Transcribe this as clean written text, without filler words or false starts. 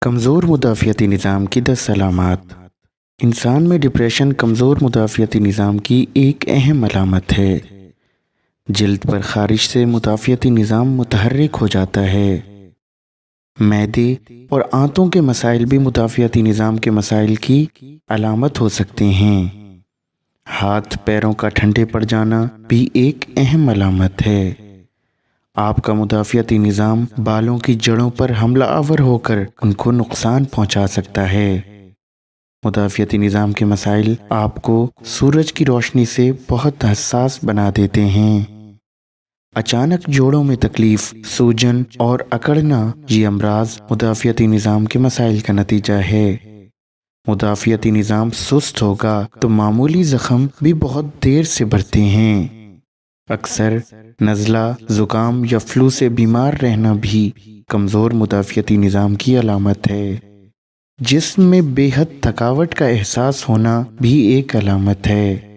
کمزور مدافعتی نظام کی 10 علامات۔ انسان میں ڈپریشن کمزور مدافعتی نظام کی ایک اہم علامت ہے۔ جلد پر خارش سے مدافعتی نظام متحرک ہو جاتا ہے۔ معدے اور آنتوں کے مسائل بھی مدافعتی نظام کے مسائل کی علامت ہو سکتے ہیں۔ ہاتھ پیروں کا ٹھنڈے پڑ جانا بھی ایک اہم علامت ہے۔ آپ کا مدافعتی نظام بالوں کی جڑوں پر حملہ آور ہو کر ان کو نقصان پہنچا سکتا ہے۔ مدافعتی نظام کے مسائل آپ کو سورج کی روشنی سے بہت حساس بنا دیتے ہیں۔ اچانک جوڑوں میں تکلیف، سوجن اور اکڑنا، یہ امراض مدافعتی نظام کے مسائل کا نتیجہ ہے۔ مدافعتی نظام سست ہوگا تو معمولی زخم بھی بہت دیر سے بڑھتے ہیں۔ اکثر نزلہ، زکام یا فلو سے بیمار رہنا بھی کمزور مدافعتی نظام کی علامت ہے۔ جسم میں بے حد تھکاوٹ کا احساس ہونا بھی ایک علامت ہے۔